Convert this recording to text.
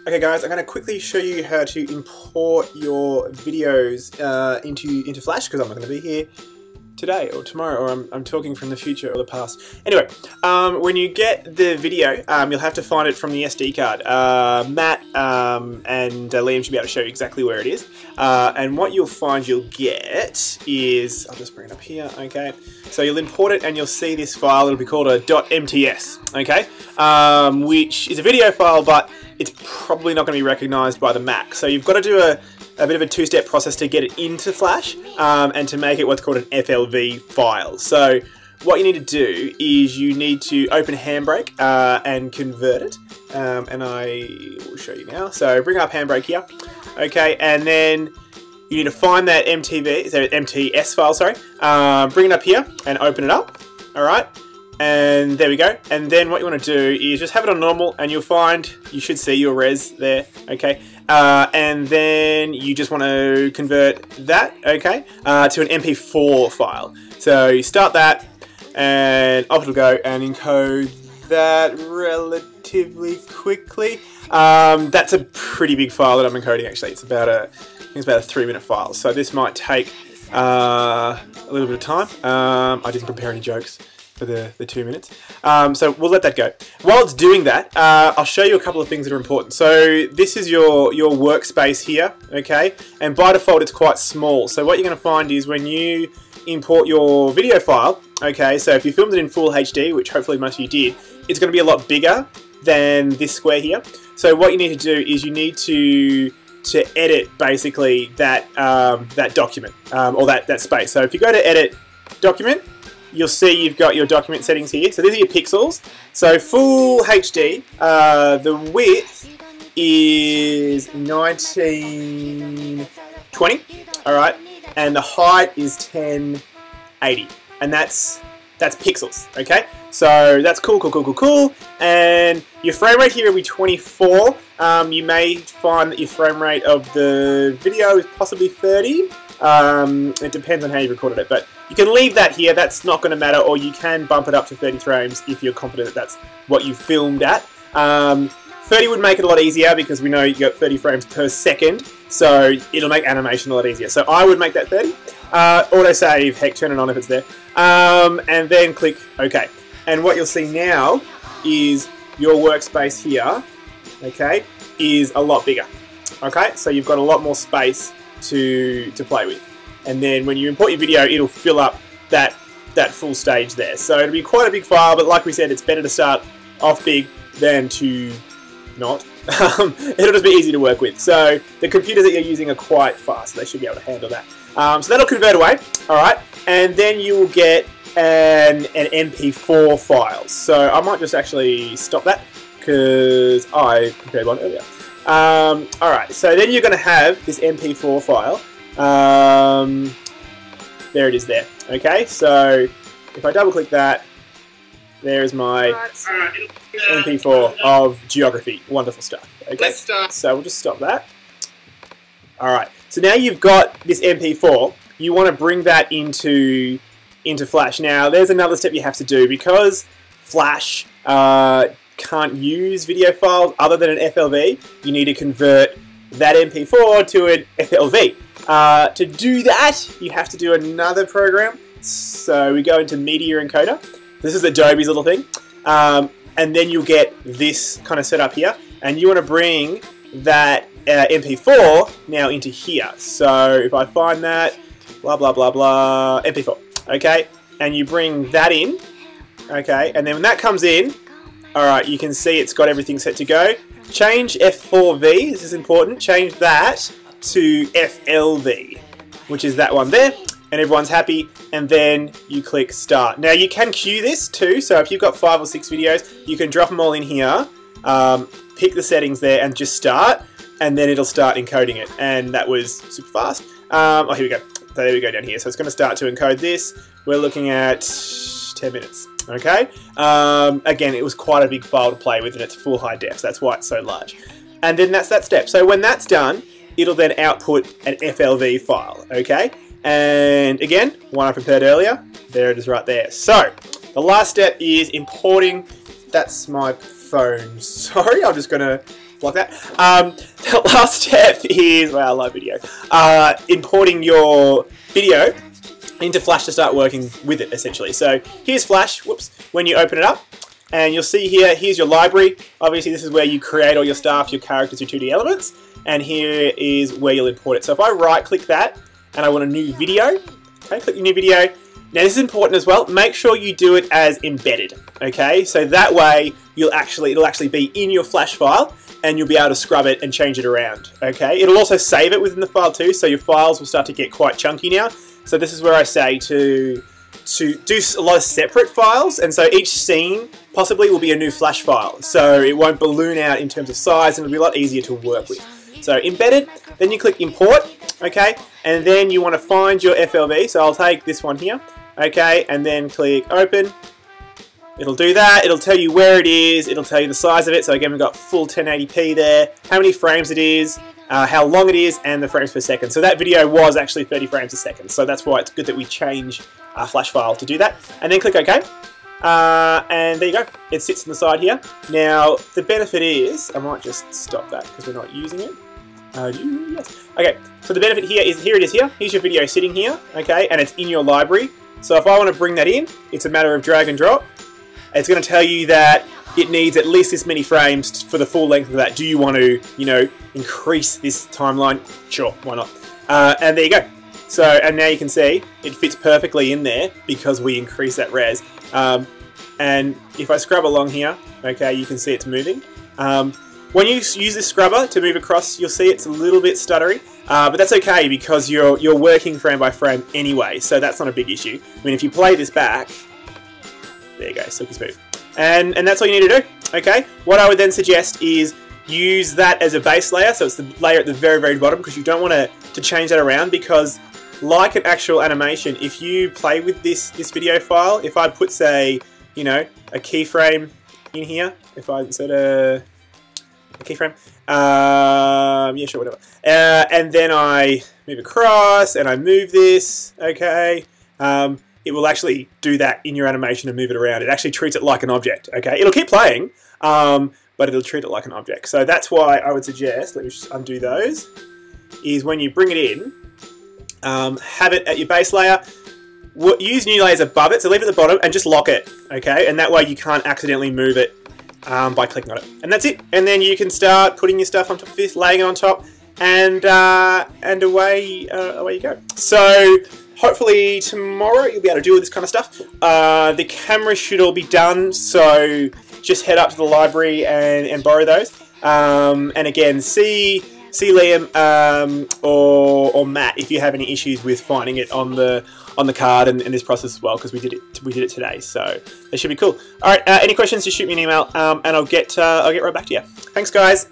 Okay guys, I'm going to quickly show you how to import your videos into Flash, because I'm not going to be here today or tomorrow, or I'm talking from the future or the past. Anyway, when you get the video, you'll have to find it from the SD card. Matt and Liam should be able to show you exactly where it is. And what you'll find you'll get is, I'll just bring it up here, okay? So you'll import it and you'll see this file. It'll be called a .mts, okay? Which is a video file, but it's probably not going to be recognized by the Mac. So you've got to do a bit of a two-step process to get it into Flash and to make it what's called an FLV file. So what you need to do is you need to open Handbrake and convert it. And I will show you now. So bring up Handbrake here. Okay, and then you need to find that MTS file, sorry. Bring it up here and open it up. All right. And there we go. And then what you want to do is just have it on normal, and you'll find you should see your res there. Okay. And then you just want to convert that, okay, to an MP4 file. So you start that, and off it'll go, and encode that relatively quickly. That's a pretty big file that I'm encoding. Actually, it's about I think it's about a 3-minute file. So this might take a little bit of time. I didn't prepare any jokes for the 2 minutes. So we'll let that go. While it's doing that, I'll show you a couple of things that are important. So this is your workspace here, okay? And by default, it's quite small. So what you're going to find is when you import your video file, okay, so if you filmed it in full HD, which hopefully most of you did, it's going to be a lot bigger than this square here. So what you need to do is you need to edit basically that that document or that space. So if you go to edit document, you'll see you've got your document settings here. So these are your pixels. So full HD, the width is 1920, all right, and the height is 1080, and that's pixels, okay? So that's cool. And your frame rate here will be 24. You may find that your frame rate of the video is possibly 30. It depends on how you recorded it, but you can leave that here. That's not going to matter, or you can bump it up to 30 frames if you're confident that that's what you filmed at. 30 would make it a lot easier because we know you got 30 frames per second, so it'll make animation a lot easier. So I would make that 30. Autosave, heck, turn it on if it's there. And then click OK. And what you'll see now is your workspace here, okay, is a lot bigger. Okay, so you've got a lot more space to play with. And then when you import your video, it'll fill up that full stage there. So it'll be quite a big file, but like we said, it's better to start off big than to not. It'll just be easy to work with. So the computers that you're using are quite fast. They should be able to handle that. So that'll convert away, all right? And then you will get an MP4 file. So I might just actually stop that because I prepared one earlier. Alright, so then you're going to have this MP4 file. There it is there. Okay, so if I double click that, there's my MP4 of geography. Wonderful stuff. Okay, so we'll just stop that. Alright, so now you've got this MP4. You want to bring that into Flash. Now, there's another step you have to do because Flash can't use video files other than an FLV. You need to convert that MP4 to an FLV. To do that, you have to do another program. So we go into Media Encoder. This is Adobe's little thing. And then you'll get this kind of setup here. And you want to bring that MP4 now into here. So if I find that, blah, blah, blah, blah, MP4. Okay, and you bring that in. Okay, and then when that comes in, alright, you can see it's got everything set to go. Change F4V, this is important, change that to FLV, which is that one there, and everyone's happy, and then you click start. Now you can queue this too, so if you've got 5 or 6 videos, you can drop them all in here, pick the settings there and just start, and then it'll start encoding it, and that was super fast. Oh, here we go. So there we go down here. So it's going to start to encode this. We're looking at 10 minutes. Okay. Again, it was quite a big file to play with, and it's full high def. So that's why it's so large. And then that's that step. So when that's done, it'll then output an FLV file. Okay. And again, one I prepared earlier. There it is right there. So the last step is importing. That's my phone. Sorry, I'm just going to block that. The last step is, well, live video, importing your video into Flash to start working with it, essentially. So here's Flash, whoops, when you open it up, and you'll see here, here's your library. Obviously this is where you create all your stuff, your characters, your 2D elements, and here is where you'll import it. So if I right click that, and I want a new video, okay, click your new video. Now this is important as well, make sure you do it as embedded, okay? So that way, it'll actually be in your Flash file, and you'll be able to scrub it and change it around, okay? It'll also save it within the file too, so your files will start to get quite chunky now. So this is where I say to do a lot of separate files, and so each scene possibly will be a new Flash file, so it won't balloon out in terms of size, and it'll be a lot easier to work with. So embedded, then you click import, okay, and then you want to find your FLV, so I'll take this one here, okay, and then click open. It'll do that, it'll tell you where it is, it'll tell you the size of it, so again we've got full 1080p there, how many frames it is, how long it is, and the frames per second. So that video was actually 30 frames a second, so that's why it's good that we change our Flash file to do that. And then click OK, and there you go, it sits on the side here. Now the benefit is, I might just stop that because we're not using it. Yes. Okay, so the benefit here is, here it is here, here's your video sitting here, okay, and it's in your library. So if I want to bring that in, it's a matter of drag and drop. It's going to tell you that it needs at least this many frames for the full length of that. Do you want to, you know, increase this timeline? Sure, why not? And there you go. So, and now you can see it fits perfectly in there because we increase that res. And if I scrub along here, okay, you can see it's moving. When you use this scrubber to move across, you'll see it's a little bit stuttery, but that's okay because you're working frame by frame anyway, so that's not a big issue. I mean, if you play this back, there you go, silky smooth. And that's all you need to do, okay? What I would then suggest is use that as a base layer, so it's the layer at the very, very bottom, because you don't want to change that around, because like an actual animation, if you play with this video file, if I put, say, you know, a keyframe in here, if I insert a keyframe, yeah, sure, whatever, and then I move across, and I move this, okay, it will actually do that in your animation and move it around. It actually treats it like an object, okay? It'll keep playing, but it'll treat it like an object. So that's why I would suggest, let me just undo those, is when you bring it in, have it at your base layer, use new layers above it, so leave it at the bottom and just lock it, okay? And that way you can't accidentally move it by clicking on it. And that's it. And then you can start putting your stuff on top of this, laying it on top, and away you go. So hopefully tomorrow you'll be able to do all this kind of stuff. The camera should all be done, so just head up to the library and borrow those. And again, see Liam or Matt if you have any issues with finding it on the card and this process as well, because we did it today, so it should be cool. All right, any questions? Just shoot me an email, and I'll get right back to you. Thanks, guys.